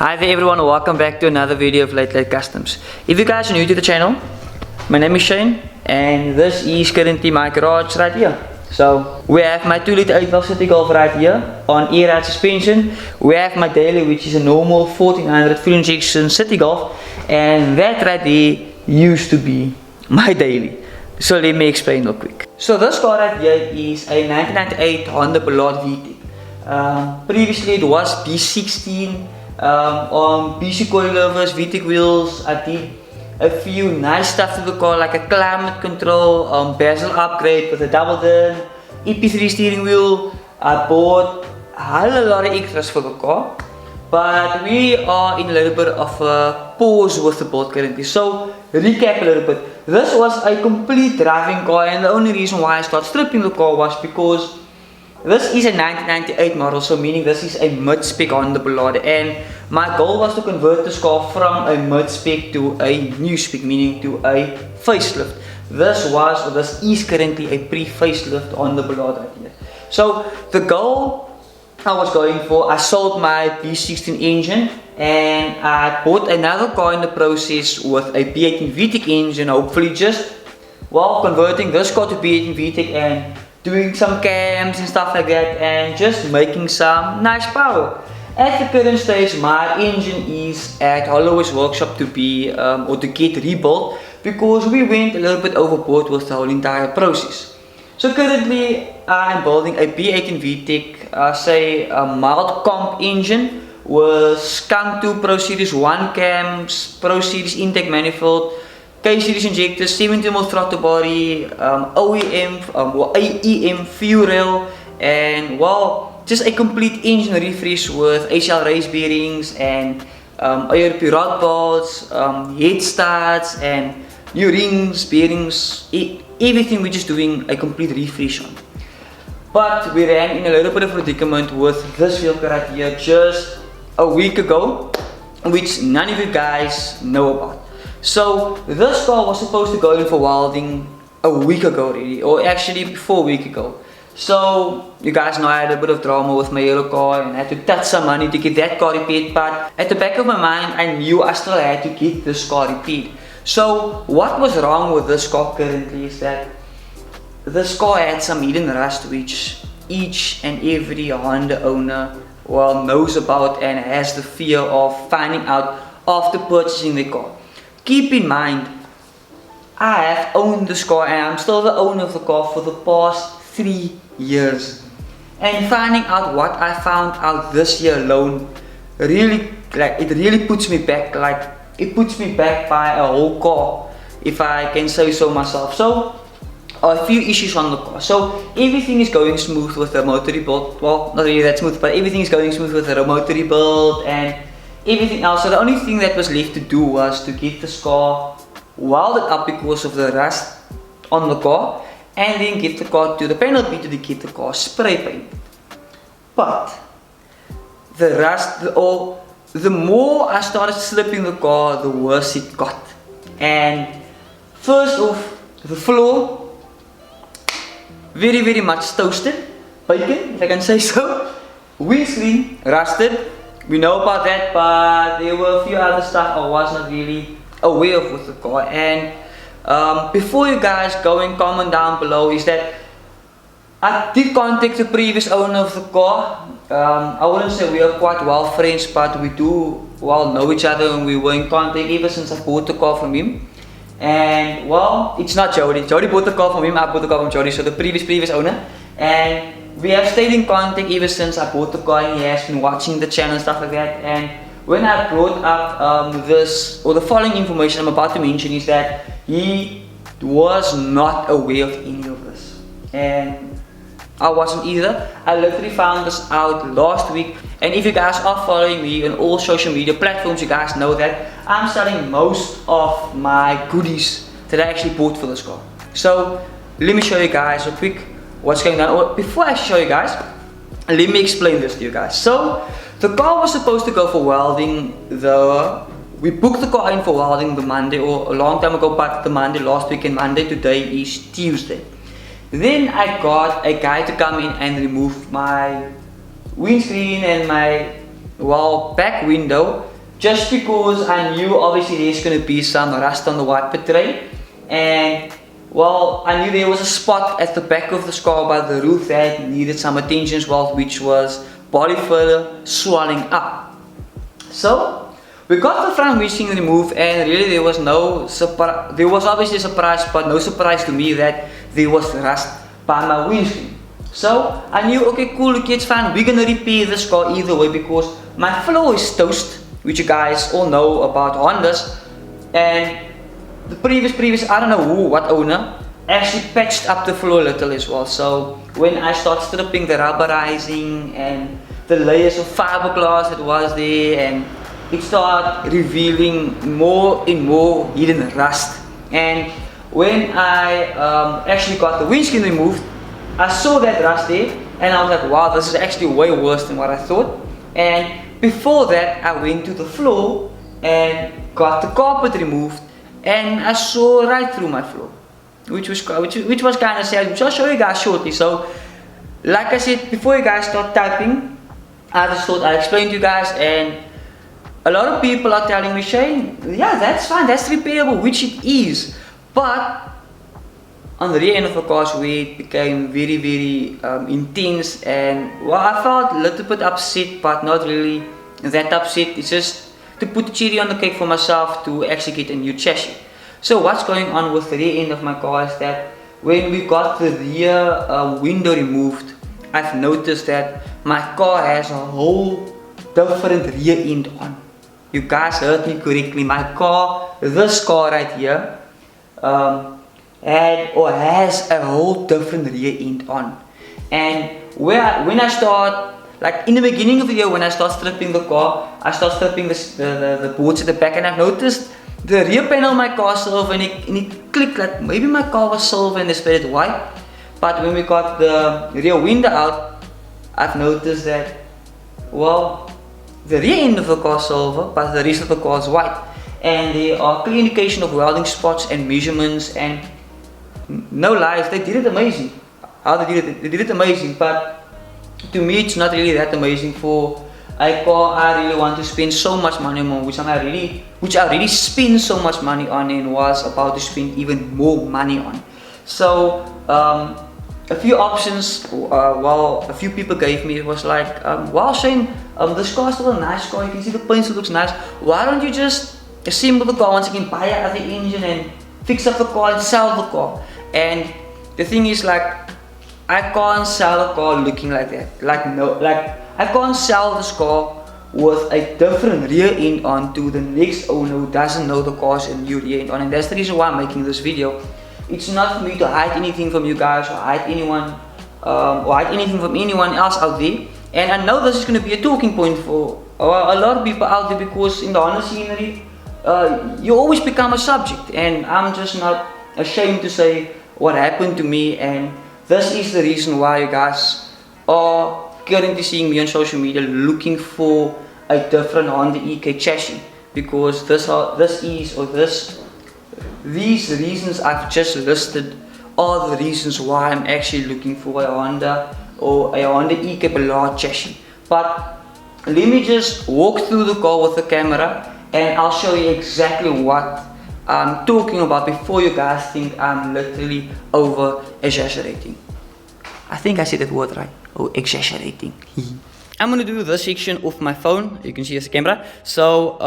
Hi there everyone, welcome back to another video of Late Customs. If you guys are new to the channel, my name is Shane and this is currently my garage right here. So we have my 2-liter 8-valve City Golf right here on air-ride suspension. We have my daily, which is a normal 1400 fuel injection City Golf, and that right there used to be my daily. So let me explain real quick. So this car right here is a 1998 Honda Vtec. Previously it was B16 on BC coilovers, Vtec wheels. I did a few nice stuff to the car, like a climate control, bezel upgrade with a double din, EP3 steering wheel. I bought a whole lot of extras for the car, but we are in a little bit of a pause with the build currently. So recap a little bit. This was a complete driving car, and the only reason why I started stripping the car was because this is a 1998 model, so meaning this is a mid-spec Honda Ballade, and my goal was to convert this car from a mid-spec to a new spec, meaning to a facelift. This is currently a pre-facelift Honda Ballade right here. So the goal I was going for, I sold my B16 engine and I bought another car in the process with a B18 Vtec engine, hopefully just converting this car to B18 Vtec and doing some cams and stuff like that, and just making some nice power. At the current stage, my engine is at Holloway's workshop to be or to get rebuilt, because we went a little bit overboard with the whole entire process. So currently I am building a B18 Vtec, say a mild comp engine with Skunk 2 Pro Series 1 cams, Pro Series intake manifold, K-series injectors, 17mm throttle body, OEM, AEM fuel rail, and just a complete engine refresh with HL race bearings and ARP rod bolts, head starts and new rings, bearings, everything. We're just doing a complete refresh on. But we ran in a little bit of predicament with this vehicle right here just a week ago, which none of you guys know about. So this car was supposed to go in for welding a week ago already, or actually before a week ago. So you guys know I had a bit of drama with my yellow car and I had to touch some money to get that car repaired, but at the back of my mind I knew I still had to get this car repaired. So what was wrong with this car currently is that this car had some hidden rust, which each and every Honda owner knows about and has the fear of finding out after purchasing the car. Keep in mind, I have owned this car and I'm still the owner of the car for the past 3 years. And finding out what I found out this year alone, it really puts me back, it puts me back by a whole car, if I can say so myself. So, a few issues on the car. So, everything is going smooth with the motor rebuild. Well, not really that smooth, but everything is going smooth with the motor rebuild and everything else. So the only thing that was left to do was to get this car welded up because of the rust on the car, and then get the car to the panel beater to get the car spray painted. But the rust, the more I started slipping the car, the worse it got. And first off, the floor, very much toasted, bacon, if I can say so. Windscreen rusted. We know about that, but there were a few other stuff I was not really aware of with the car. And before you guys go and comment down below, is that I did contact the previous owner of the car. I wouldn't say we are quite well friends, but we do know each other, and we were in contact ever since I bought the car from him. And it's not Jody. Jody bought the car from him, I bought the car from Jody, so the previous owner. And we have stayed in contact ever since I bought the car, and he has been watching the channel and stuff like that. And when I brought up the following information I'm about to mention, is that he was not aware of any of this, and I wasn't either. I literally found this out last week, and if you guys are following me on all social media platforms, you guys know that I'm selling most of my goodies that I actually bought for this car. So let me show you guys real quick what's going on. Before I show you guys, let me explain this to you guys. So the car was supposed to go for welding. We booked the car in for welding the Monday, or a long time ago, but the Monday last week, and Monday today is Tuesday. Then I got a guy to come in and remove my windscreen and my back window just because I knew obviously there's going to be some rust on the wiper tray, and well, I knew there was a spot at the back of the car by the roof that needed some attention as well, which was body further swelling up. So we got the front windscreen removed, and really there was no surprise. There was obviously a surprise, but no surprise to me that there was rust by my windscreen. So I knew, okay, cool, okay, it's fine. We're gonna repair this car either way because my floor is toast, which you guys all know about Hondas, and the previous I don't know what owner actually patched up the floor a little as well. So when I start stripping the rubberizing and the layers of fiberglass that was there, and it started revealing more and more hidden rust. And when I actually got the windscreen removed, I saw that rust there, and I was like, wow, this is actually way worse than what I thought. And before that, I went to the floor and got the carpet removed, and I saw right through my floor, which was kind of sad, which I'll show you guys shortly. So like I said, before you guys start typing, I just thought I'd explain to you guys. And a lot of people are telling me, Shane, yeah, that's fine, that's repairable, which it is, but on the rear end of the car where it became very intense, and well, I felt a little bit upset, but not really that upset. It's just to put the cherry on the cake for myself to actually get a new chassis. So what's going on with the rear end of my car is that when we got the rear window removed, I've noticed that my car has a whole different rear end on. You guys heard me correctly. My car, this car right here, has a whole different rear end on. And when I start, like in the beginning of the year, when I start stripping the car, I start stripping the boards at the back, and I've noticed the rear panel of my car silver, and it clicked like maybe my car was silver and they sprayed it white. But when we got the rear window out, I've noticed that, well, the rear end of the car is silver, but the rest of the car is white. And there are clear indication of welding spots and measurements, and no lies, they did it amazing. How they did it amazing, but to me it's not really that amazing for a car I really want to spend so much money on, which I really spent so much money on and was about to spend even more money on. So a few options, a few people gave me, it was like, wow Shane, this car is still a nice car, you can see the paint still looks nice, why don't you just assemble the car once again, buy another engine and fix up the car and sell the car. And the thing is, like, I can't sell a car looking like that. I can't sell this car with a different rear end on to the next owner who doesn't know the car's a new rear end on. And that's the reason why I'm making this video. It's not for me to hide anything from you guys, or hide anyone, or hide anything from anyone else out there. And I know this is going to be a talking point for a lot of people out there, because in the Honda scenery, you always become a subject, and I'm just not ashamed to say what happened to me. And this is the reason why you guys are currently seeing me on social media looking for a different Honda EK chassis, because these reasons I've just listed are the reasons why I'm actually looking for a Honda or a Honda EK Ballard chassis. But let me just walk through the car with the camera, and I'll show you exactly what I'm talking about before you guys think I'm literally over exaggerating. I think I said that word right. Oh, exaggerating. I'm gonna do this section off my phone. You can see as a camera. So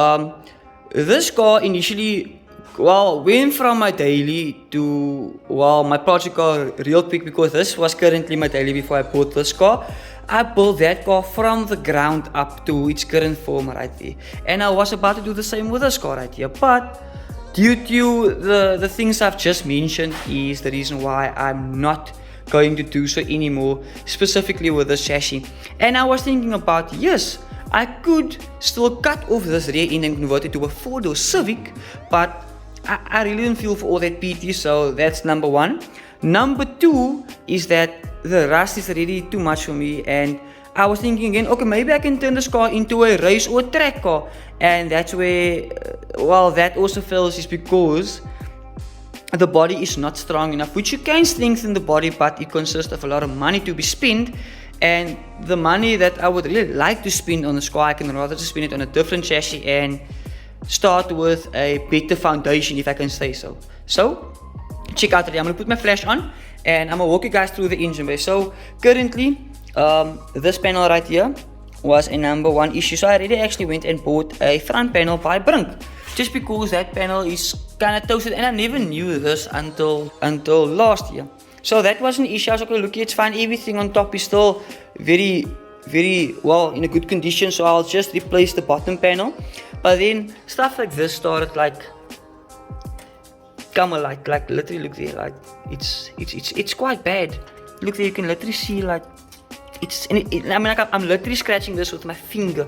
this car initially, well, went from my daily to, well, my project car real quick, because this was currently my daily before I bought this car. I built that car from the ground up to its current form right there. And I was about to do the same with this car right here. But due to the things I've just mentioned is the reason why I'm not going to do so anymore, specifically with this chassis. And I was thinking about, yes, I could still cut off this rear end and convert it to a 4-door Civic, but I really didn't feel for all that PT, so that's number one. Number two is that the rust is really too much for me, and I was thinking again, okay, maybe I can turn this car into a race or a track car. And that's where, well, that also fails, is because the body is not strong enough, which you can strengthen the body, but it consists of a lot of money to be spent. And the money that I would really like to spend on this car, I can rather just spend it on a different chassis and start with a better foundation, if I can say so. So, check out today. I'm gonna put my flash on and I'm gonna walk you guys through the engine bay. So, currently, this panel right here was a number 1 issue. So I already actually went and bought a front panel by Brink, just because that panel is kind of toasted, and I never knew this until last year. So that was an issue. I was like, look, it's fine. Everything on top is still very well in a good condition. So I'll just replace the bottom panel. But then stuff like this started like come like literally look there, like it's quite bad. Look there, you can literally see like I mean, like I'm literally scratching this with my finger,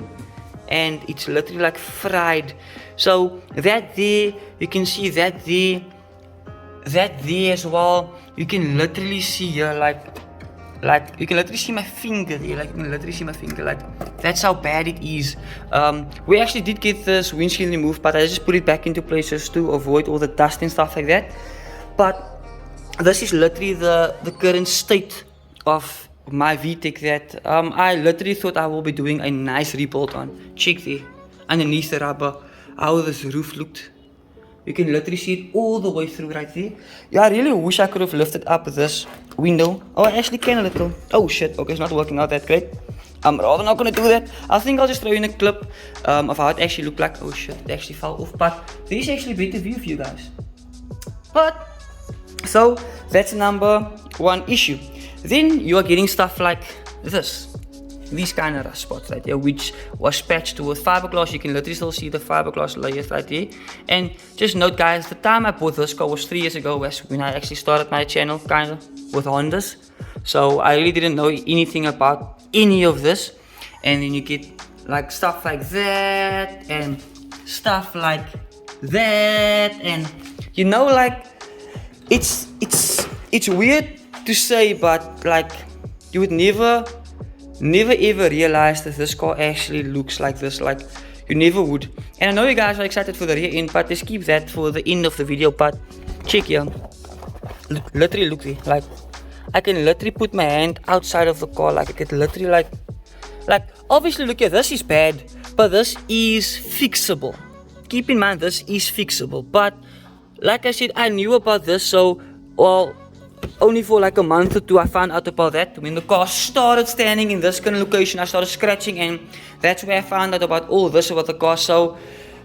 and it's literally like fried. So that there, you can see that there as well. You can literally see here, like you can literally see my finger there, like you can literally see my finger, like that's how bad it is. We actually did get this windshield removed, but I just put it back into place just to avoid all the dust and stuff like that. But this is literally the current state of my Vtec that I literally thought I will be doing a nice rebuild on. Check there, underneath the rubber, how this roof looked. You can literally see it all the way through right there. Yeah, I really wish I could have lifted up this window. Oh, I actually can a little. Oh shit, okay, it's not working out that great. I'm rather not gonna do that. I think I'll just throw in a clip of how it actually looked like. Oh shit, it actually fell off. But there's actually a better view for you guys. But, so, that's number 1 issue. Then you are getting stuff like this. These kind of rust spots right there, which was patched with fiberglass. You can literally still see the fiberglass layers right there. And just note guys, the time I bought this car was 3 years ago, was when I actually started my channel kind of with Hondas. So I really didn't know anything about any of this. And then you get like stuff like that and stuff like that, and you know, like it's weird to say, but like you would never ever realize that this car actually looks like this. Like you never would. And I know you guys are excited for the rear end, but let's keep that for the end of the video. But check here, literally look there, like I can literally put my hand outside of the car, like I could literally like obviously look here, this is bad, but this is fixable. Keep in mind this is fixable. But like I said, I knew about this, so well, only for like a month or two I found out about that. When the car started standing in this kind of location, I started scratching, and that's where I found out about all this about the car. So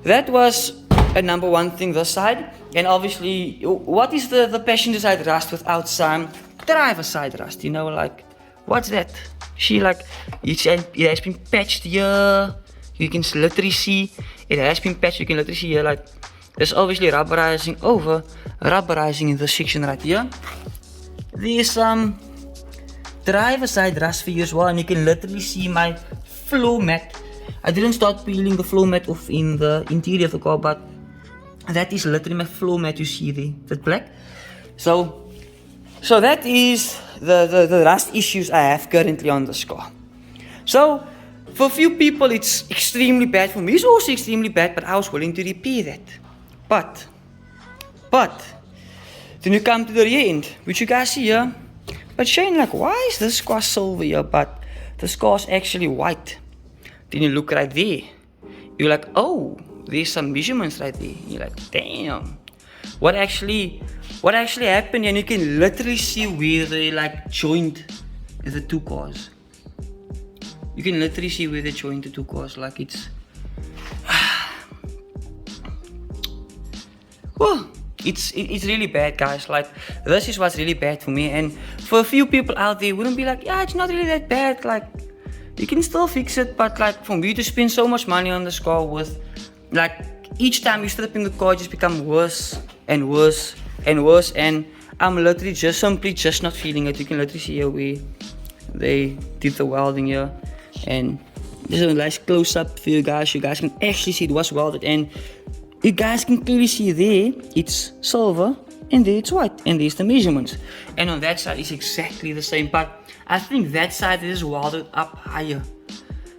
that was a number 1 thing this side. And obviously, what is the passenger side rust without some driver side rust? You know, like what's that? See, like it has been patched here. You can literally see it has been patched. You can literally see here, like there's obviously rubberizing in this section right here. There's some driver side rust for you as well, and you can literally see my floor mat. I didn't start peeling the floor mat off in the interior of the car, but that is literally my floor mat you see there, that black. So that is the rust issues I have currently on this car. So for a few people it's extremely bad. For me it's also extremely bad, but I was willing to repair that. But then you come to the rear end, which you guys see here. But Shane, like, why is this car silver here, but this car is actually white? Then you look right there. You're like, oh, there's some measurements right there. You're like, damn. What actually happened? And you can literally see where they like joined the 2 cars. You can literally see where they joined the 2 cars. Like it's well, it's really bad, guys. Like this is what's really bad for me. And for a few people out there wouldn't be like, yeah, it's not really that bad, like you can still fix it. But like for me to spend so much money on this car, with like each time you strip in the car, it just become worse and worse and worse, and I'm literally just not feeling it. You can literally see here where they did the welding here, and this is a nice close up for you guys. You guys can actually see it was welded, and you guys can clearly see there it's silver and there it's white, and there's the measurements. And on that side it's exactly the same, but I think that side is welded up higher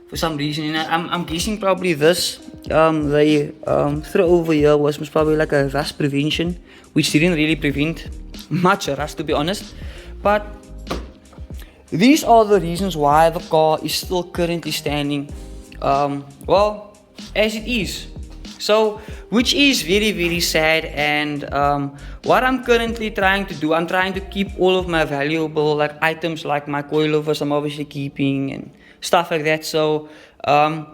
for some reason. And I'm guessing probably this they throw over here was probably like a rust prevention, which didn't really prevent much rust, to be honest. But these are the reasons why the car is still currently standing, well, as it is. So, which is very sad, and what I'm currently trying to do, I'm trying to keep all of my valuable like items, like my coilovers I'm obviously keeping and stuff like that. So I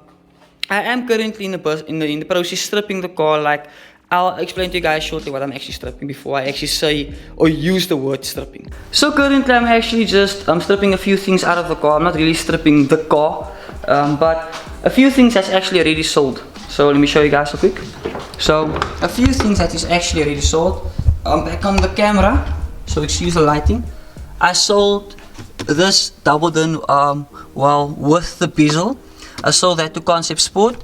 am currently in the process stripping the car. Like, I'll explain to you guys shortly what I'm actually stripping before I actually say or use the word stripping. So currently I'm actually just stripping a few things out of the car. I'm not really stripping the car, but a few things that's actually already sold. So let me show you guys real quick. So a few things that is actually already sold. Back on the camera, so excuse the lighting. I sold this double din, well, with the bezel. I sold that to Concept Sport.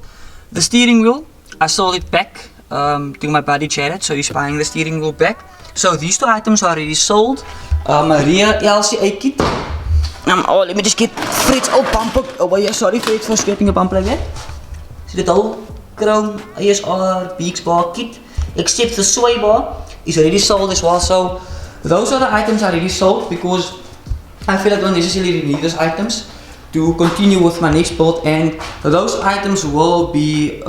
The steering wheel, I sold it back to my buddy Jared, so he's buying the steering wheel back. So these two items are already sold. A rear LCA kit. Oh, let me just get Fred's old bumper. Oh yeah, sorry Fred for scraping a bumper like that. So the whole chrome ASR Beaks bar kit, except the sway bar, is already sold as well. So those are the items I already sold, because I feel I don't necessarily need those items to continue with my next build, and those items will be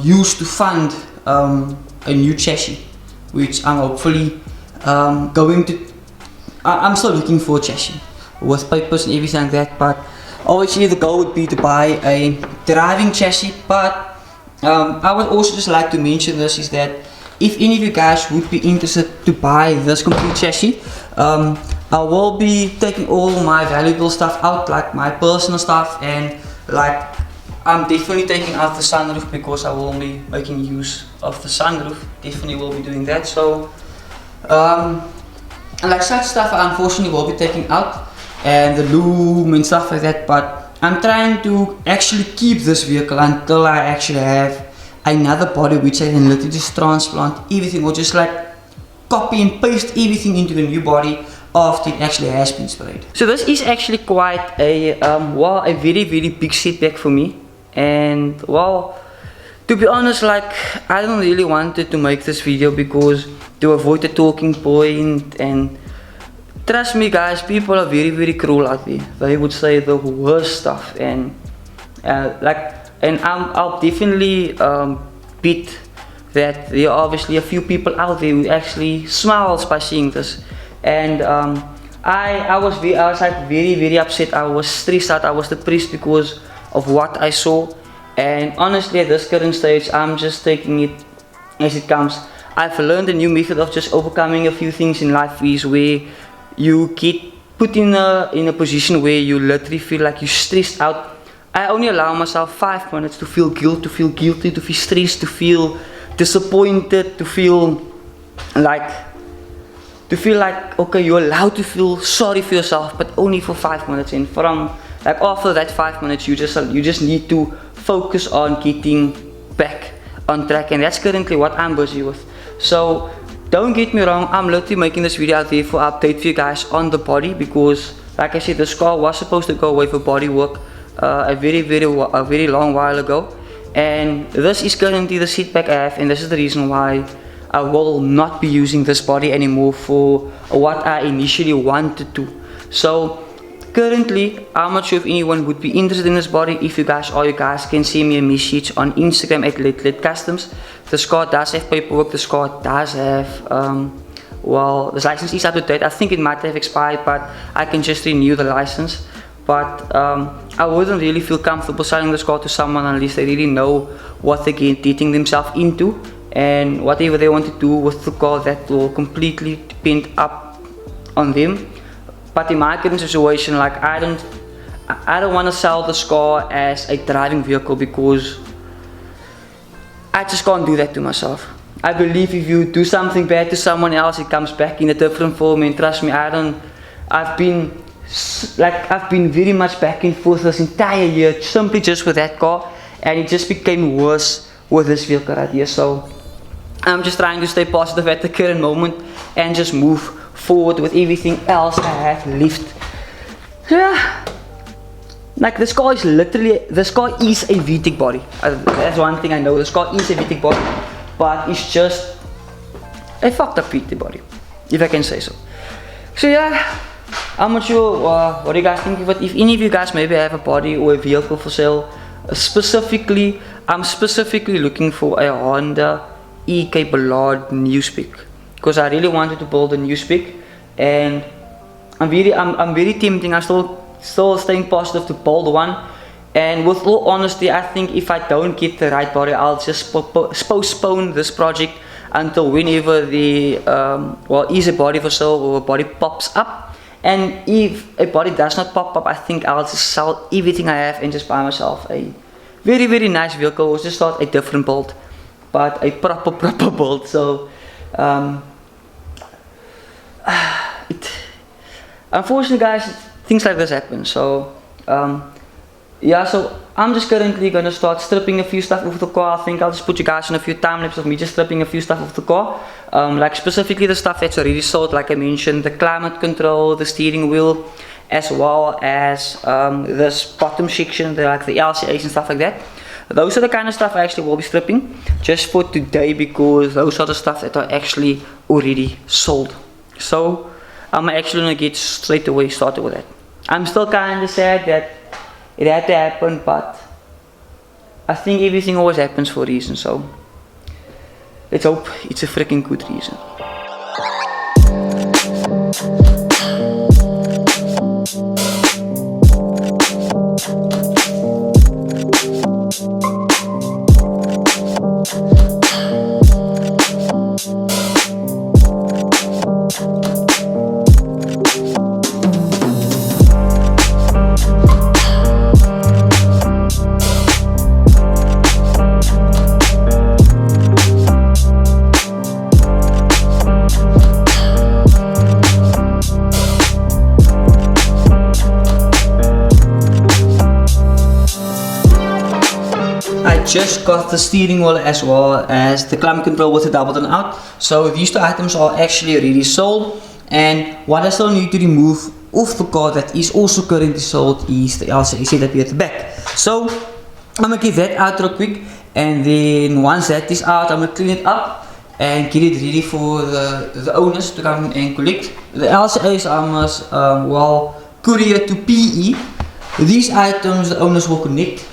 used to fund a new chassis, which I'm hopefully going to. I'm still looking for a chassis with papers and everything like that, but obviously the goal would be to buy a driving chassis. But I would also just like to mention this, is that if any of you guys would be interested to buy this complete chassis, I will be taking all my valuable stuff out, like my personal stuff, and like I'm definitely taking out the sunroof, because I will be making use of the sunroof. Definitely will be doing that. So like such stuff I unfortunately will be taking out, and the loom and stuff like that. But I'm trying to actually keep this vehicle until I actually have another body, which I can literally just transplant everything, or just like copy and paste everything into the new body after it actually has been sprayed. So this is actually quite a well, a very big setback for me. And well, to be honest, like, I don't really wanted to make this video, because to avoid the talking point, and trust me guys, people are very cruel out there. They would say the worst stuff, and I'll definitely bet that there are obviously a few people out there who actually smiles by seeing this. And I was like very upset. I was stressed out. I was depressed because of what I saw. And honestly, at this current stage, I'm just taking it as it comes. I've learned a new method of just overcoming a few things in life, is where you get put in a position where you literally feel like you're stressed out. I only allow myself 5 minutes to feel guilt, to feel guilty, to feel stressed, to feel disappointed, to feel like okay, you're allowed to feel sorry for yourself, but only for 5 minutes. And from like after that 5 minutes, you just need to focus on getting back on track, and that's currently what I'm busy with. So don't get me wrong, I'm literally making this video out there for update for you guys on the body, because like I said, this car was supposed to go away for body work a very long while ago, and this is currently the setback I have, and this is the reason why I will not be using this body anymore for what I initially wanted to. So currently, I'm not sure if anyone would be interested in this body. If you guys are, you guys can send me a message on Instagram at Let Customs. This car does have paperwork. This car does have, well, the license is up to date. I think it might have expired, but I can just renew the license. But I wouldn't really feel comfortable selling this car to someone unless they really know what they're getting themselves into, and whatever they want to do with the car, that will completely depend up on them. But in my current situation, like, I don't want to sell this car as a driving vehicle, because I just can't do that to myself. I believe if you do something bad to someone else, it comes back in a different form, and trust me, I've been very much back and forth this entire year simply just with that car, and it just became worse with this vehicle right here. So I'm just trying to stay positive at the current moment and just move forward with everything else I have left. Yeah, like this car is a Vtec body. That's one thing I know. This car is a Vtec body, but it's just a fucked up Vtec body, if I can say so. So yeah, I'm not sure what do you guys think of it. If any of you guys maybe have a body or a vehicle for sale, specifically, I'm specifically looking for a Honda EK Ballard new spec, because I really wanted to build a new spec, and I'm very tempting. I'm still staying positive to build one. And with all honesty, I think if I don't get the right body, I'll just postpone this project until whenever the is a body for sale or a body pops up. And if a body does not pop up, I think I'll just sell everything I have and just buy myself a very nice vehicle, or just start a different build, but a proper build. So unfortunately, guys, things like this happen. So yeah, so I'm just currently gonna start stripping a few stuff off the car. I think I'll just put you guys on a few time lapses of me just stripping a few stuff off the car. Like specifically the stuff that's already sold, like I mentioned, the climate control, the steering wheel, as well as this bottom section, like the LCAs and stuff like that. Those are the kind of stuff I actually will be stripping just for today, because those are the stuff that are actually already sold. So I'm actually gonna get straight away started with that. I'm still kinda sad that it had to happen, but I think everything always happens for a reason, so let's hope it's a freaking good reason. I just got the steering wheel as well as the climate control with the double turn out. So these two items are actually already sold, and what I still need to remove off the car that is also currently sold is the LCA setup here at the back. So I'm gonna get that out real quick, and then once that is out, I'm gonna clean it up and get it ready for the owners to come and collect. The LCAs I must courier to PE. These items the owners will collect,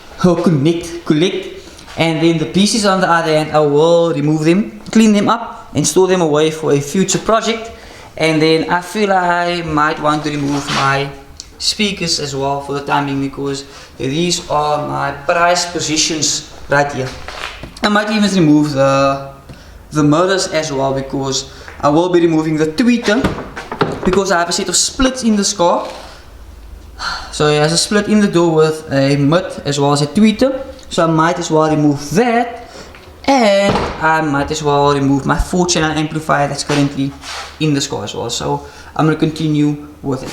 and then the pieces on the other hand I will remove them, clean them up and store them away for a future project. And then I feel I might want to remove my speakers as well for the time being, because these are my prized positions right here. I might even remove the mirrors as well, because I will be removing the tweeter, because I have a set of splits in this car. So it has a split in the door with a mud as well as a tweeter, so I might as well remove that, and I might as well remove my 4-channel amplifier that's currently in this car as well. So I'm going to continue with it.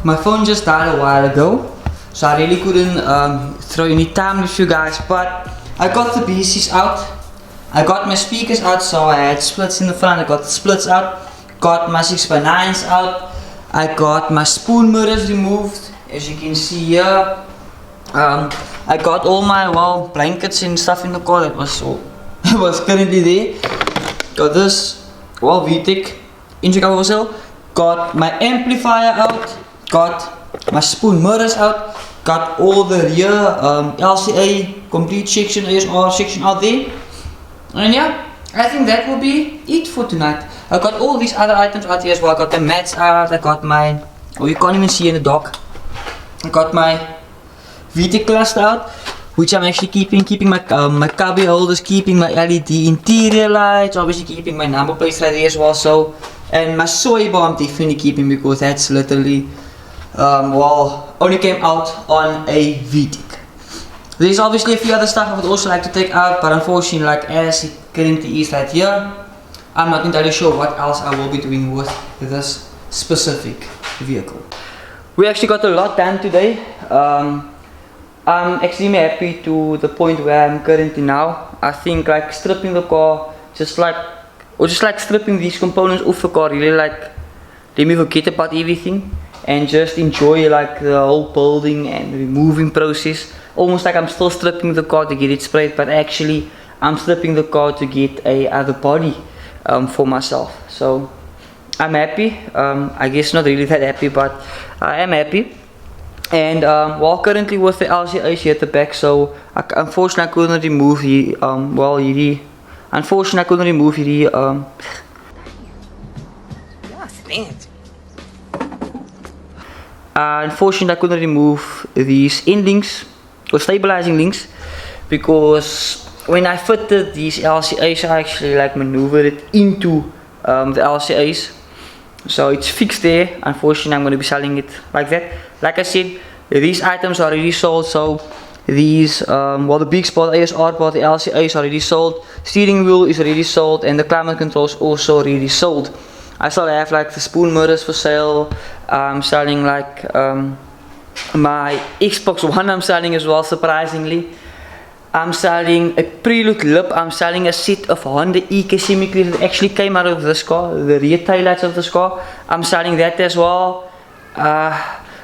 My phone just died a while ago, so I really couldn't throw any time with you guys, but I got the BCs out, I got my speakers out, so I had splits in the front, I got the splits out, got my 6x9s out, I got my spoon mirrors removed, as you can see here. I got all my blankets and stuff in the car that was currently there. Got this Vtec engine cover for sale, got my amplifier out, got my spoon mirrors out, got all the rear LCA complete section, ASR section out there. And yeah, I think that will be it for tonight. I got all these other items out here as well. I got the mats out, I got my, oh you can't even see in the dock. I got my Vtec cluster out, which I'm actually keeping my my cubby holders, keeping my LED interior lights, obviously keeping my number plates right here as well. So, and my soy bar I'm definitely keeping because that's literally, well, only came out on a Vtec. There's obviously a few other stuff I would also like to take out, but unfortunately, like as it currently is right here, I'm not entirely sure what else I will be doing with this specific vehicle. We actually got a lot done today. I'm extremely happy to the point where I'm currently now. I think like stripping the car, just like stripping these components off the car, really like let me forget about everything and just enjoy like the whole building and removing process. Almost like I'm still stripping the car to get it sprayed, but actually I'm stripping the car to get a other body for myself. So I'm happy. I guess not really that happy, but I am happy. And well, currently with the LCAs here at the back, so unfortunately I couldn't remove the unfortunately I couldn't remove the unfortunately I couldn't remove these end links or stabilizing links, because when I fitted these LCAs I actually like maneuvered it into the LCAs, so it's fixed there. Unfortunately I'm going to be selling it like that. Like I said, these items are already sold, so these well, the big spot ASR part, the LCAs are already sold, steering wheel is already sold, and the climate control is also already sold. I still have like the spoon mirrors for sale. I'm selling like my Xbox One I'm selling as well, surprisingly. I'm selling a prelude lip. I'm selling a set of Honda EK semi-clear that actually came out of this car, the rear taillights of this car. I'm selling that as well.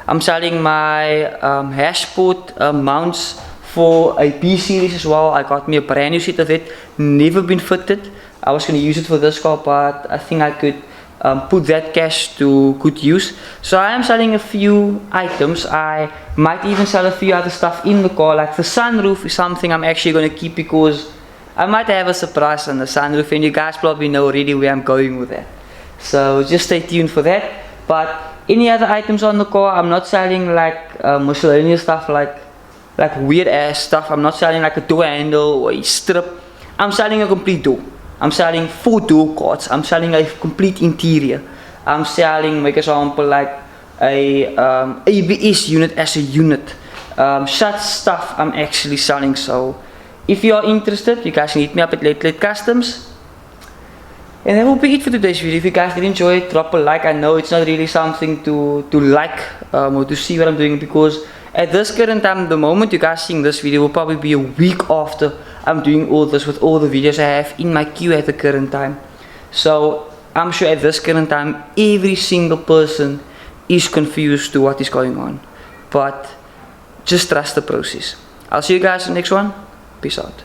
I'm selling my hashport mounts for a B series as well. I got me a brand new set of it, never been fitted. I was going to use it for this car, but I think I could put that cash to good use. So I am selling a few items. I might even sell a few other stuff in the car, like the sunroof is something I'm actually going to keep because I might have a surprise on the sunroof, and you guys probably know already where I'm going with that. So just stay tuned for that. But any other items on the car, I'm not selling like miscellaneous stuff, like weird ass stuff. I'm not selling like a door handle or a strip. I'm selling a complete door. I'm selling 4 door cards. I'm selling a complete interior. I'm selling, make example, like a ABS unit as a unit. Such stuff I'm actually selling. So if you are interested, you guys can hit me up at Late Customs. And that will be it for today's video. If you guys did enjoy it, drop a like. I know it's not really something to like or to see what I'm doing, because at this current time, the moment you guys seeing this video will probably be a week after I'm doing all this with all the videos I have in my queue at the current time. So I'm sure at this current time every single person is confused to what is going on, but just trust the process. I'll see you guys in the next one. Peace out.